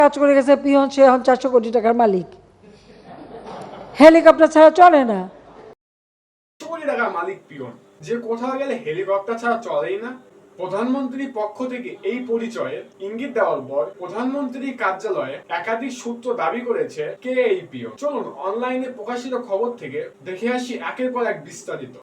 কাজ করে গেছে পিয়ন, সে এখন 400 কোটি টাকার মালিক। হেলিকপ্টার ছাড়া চলে না। 400 কোটি টাকার মালিক পিয়ন, যে কোথাও গেলে হেলিকপ্টার ছাড়া চলেই না। প্রধানমন্ত্রীর পক্ষ থেকে এই পরিচয়ের ইঙ্গিত দেওয়ার পর প্রধানমন্ত্রীর কার্যালয়ে একাধিক সূত্র দাবি করেছে কে এই পিয়ন। চলুন অনলাইনে প্রকাশিত খবর থেকে দেখে আসি একের পর এক বিস্তারিত।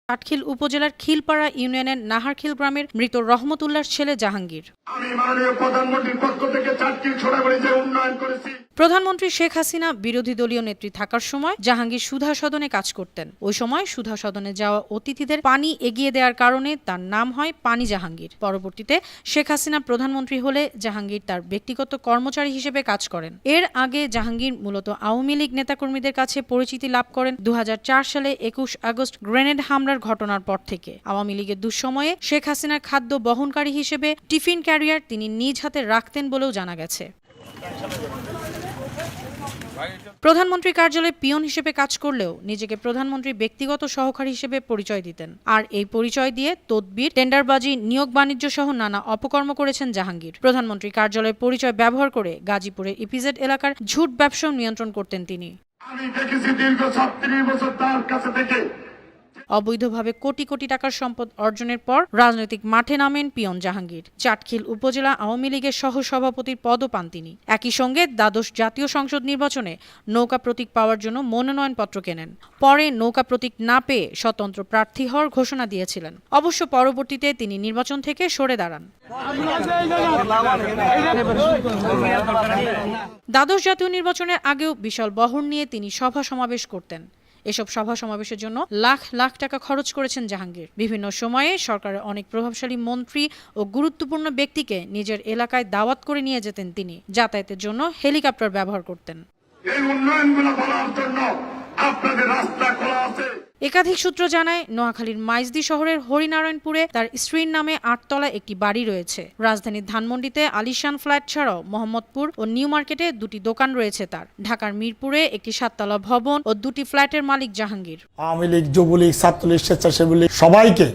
চাটখিল উপজেলার খিলপাড়া ইউনিয়নের নাহারখিল গ্রামের মৃত রহমত উল্লাহর ছেলে জাহাঙ্গীর। আমি মাননীয় প্রধানমন্ত্রীর পক্ষ থেকে চাটখিল ছোড়াবাড়ি যে উন্নয়ন করেছি। প্রধানমন্ত্রী শেখ হাসিনা বিরোধী দলীয় নেত্রী থাকার সময় জাহাঙ্গীর সুধা সদনে কাজ করতেন। ওই সময় সুধা সদনে যাওয়া অতিথিদের পানি এগিয়ে দেওয়ার কারণে তার নাম হয় পানি জাহাঙ্গীর। পরবর্তীতে শেখ হাসিনা প্রধানমন্ত্রী হলে জাহাঙ্গীর তার ব্যক্তিগত কর্মচারী হিসেবে কাজ করেন। এর আগে জাহাঙ্গীর মূলত আওয়ামী লীগ নেতাকর্মীদের কাছে পরিচিতি লাভ করেন 2004 সালে 21 আগস্ট গ্রেনেড হামলার ঘটনার পর থেকে। আওয়ামী লীগের দুঃসময়ে শেখ হাসিনার খাদ্য বহনকারী হিসেবে টিফিন ক্যারিয়ার তিনি নিজ হাতে রাখতেন বলেও জানা গেছে। প্রধানমন্ত্রী কার্যালয়ে পিয়ন হিসেবে কাজ করলেও নিজেকে প্রধানমন্ত্রীর ব্যক্তিগত সহকারী হিসেবে পরিচয় দিতেন। আর এই পরিচয় দিয়ে তদবির, টেন্ডারবাজি, নিয়োগ বাণিজ্য সহ নানা অপকর্ম করেছেন জাহাঙ্গীর। প্রধানমন্ত্রী কার্যালয়ের পরিচয় ব্যবহার করে গাজীপুরের ইপিজেড এলাকার ঝুট ব্যবসাও নিয়ন্ত্রণ করতেন তিনি। আমি দেখেছি দীর্ঘ 36 বছর তার কাছে থেকে অবৈধভাবে কোটি কোটি টাকার সম্পদ অর্জনের পর রাজনৈতিক মাঠে নামেন পিয়ন জাহাঙ্গীর। চাটখিল উপজেলা আওয়ামী লীগের সহসভাপতির পদও পান তিনি। একই সঙ্গে দ্বাদশ জাতীয় সংসদ নির্বাচনে নৌকা প্রতীক পাওয়ার জন্য মনোনয়নপত্র কেনেন। পরে নৌকা প্রতীক না পেয়ে স্বতন্ত্র প্রার্থী হওয়ার ঘোষণা দিয়েছিলেন। অবশ্য পরবর্তীতে তিনি নির্বাচন থেকে সরে দাঁড়ান। দ্বাদশ জাতীয় নির্বাচনের আগেও বিশাল বহর নিয়ে তিনি সভা সমাবেশ করতেন। এসব সভা সমাবেশের জন্য লাখ লাখ টাকা খরচ করেছেন জাহাঙ্গীর। বিভিন্ন সময়ে সরকারের অনেক প্রভাবশালী মন্ত্রী ও গুরুত্বপূর্ণ ব্যক্তিকে নিজের এলাকায় দাওয়াত করে নিয়ে যেতেন তিনি। যাতায়াতের জন্য হেলিকপ্টার ব্যবহার করতেন। এই উন্নয়নগুলো করার জন্য আপনাদের রাস্তা খোলা আছে। একাধিক সূত্র জানায়, নোয়াখালীর মাইজদী শহরের হরিনারায়ণপুরে তার স্ত্রীর নামে 8 তলা একটি বাড়ি রয়েছে। রাজধানীর ধানমন্ডিতে আলিশান ফ্ল্যাট ছাড়াও মোহাম্মদপুর ও নিউ মার্কেটে 2টি দোকান রয়েছে তার। ঢাকার মিরপুরে একটি 7 তলা ভবন ও 2টি ফ্ল্যাটের মালিক জাহাঙ্গীর। আওয়ামী লীগ, যুবলীগ, ছাত্রলীগ, স্বেচ্ছাসেবী লীগ সবাইকে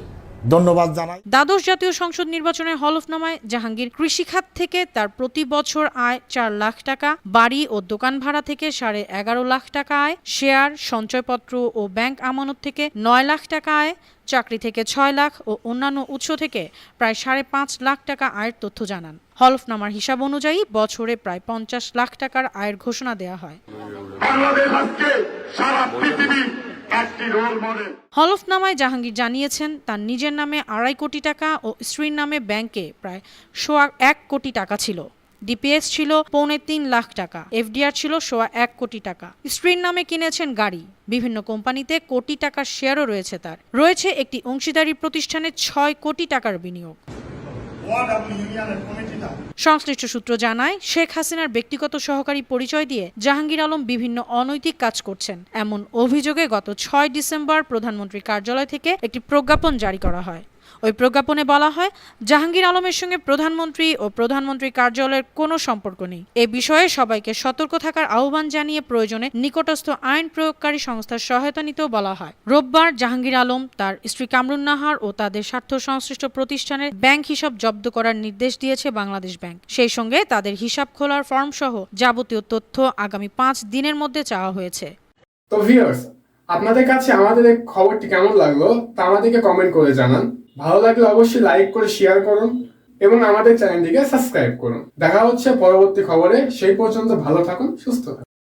ধন্যবাদ জানাই। দ্বাদশ জাতীয় সংসদ নির্বাচনের হলফনামায় জাহাঙ্গীর কৃষিখাত থেকে তার প্রতি বছর আয় 4 লাখ টাকা, বাড়ি ও দোকান ভাড়া থেকে 11.5 লাখ টাকা আয়, শেয়ার, সঞ্চয়পত্র ও ব্যাংক আমানত থেকে 9 লাখ টাকা আয়, চাকরি থেকে 6 লাখ ও অন্যান্য উৎস থেকে প্রায় 5.5 লাখ টাকা আয়ের তথ্য জানান। হলফনামার হিসাব অনুযায়ী বছরে প্রায় 50 লাখ টাকার আয়ের ঘোষণা দেওয়া হয়। বাংলাদেশ আজকে সারা পৃথিবী একটি রোল মডেল। হলফনামায় জাহাঙ্গীর জানিয়েছেন তার নিজের নামে 2.5 কোটি টাকা ও স্ত্রীর নামে ব্যাংকে প্রায় 1 কোটি টাকা ছিল। ডিপিএস ছিল 3.25 লাখ টাকা, এফডিআর ছিল 1 কোটি টাকা। স্ত্রীর নামে কিনেছেন গাড়ি। বিভিন্ন কোম্পানিতে কোটি টাকার শেয়ারও রয়েছে তার। রয়েছে একটি অংশীদারি প্রতিষ্ঠানে 6 কোটি টাকার বিনিয়োগ। সংশ্লিষ্ট সূত্র জানায়, শেখ হাসিনার ব্যক্তিগত সহকারী পরিচয় দিয়ে জাহাঙ্গীর আলম বিভিন্ন অনৈতিক কাজ করছেন। এমন অভিযোগে গত 6 ডিসেম্বর প্রধানমন্ত্রী কার্যালয় থেকে একটি প্রজ্ঞাপন জারি করা হয়। ওই প্রজ্ঞাপনে বলা হয়, জাহাঙ্গীর আলমের সঙ্গে প্রধানমন্ত্রী ও প্রধানমন্ত্রী কার্যালয়ের কোনো সম্পর্ক নেই। এ বিষয়ে সবাইকে সতর্ক থাকার আহ্বান জানিয়ে প্রয়োজনে নিকটস্থ আইন প্রয়োগকারী সংস্থার সহায়তা নিতেও বলা হয়। রোববার জাহাঙ্গীর আলম, তার স্ত্রী কামরুন নাহার ও তাদের স্বার্থ সংশ্লিষ্ট প্রতিষ্ঠানের ব্যাংক হিসাব জব্দ করার নির্দেশ দিয়েছে বাংলাদেশ ব্যাংক। সেই সঙ্গে তাদের হিসাব খোলার ফর্ম সহ যাবতীয় তথ্য আগামী 5 দিনের মধ্যে চাওয়া হয়েছে। তো ভিউয়ার্স, আপনাদের কাছে আমাদের এই খবরটি কেমন লাগলো তা আমাদেরকে কমেন্ট করে জানান। ভালো লাগলে অবশ্যই লাইক করে শেয়ার করুন এবং আমাদের চ্যানেলটিকে সাবস্ক্রাইব করুন। দেখা হচ্ছে পরবর্তী খবরে। সেই পর্যন্ত ভালো থাকুন, সুস্থ থাকুন।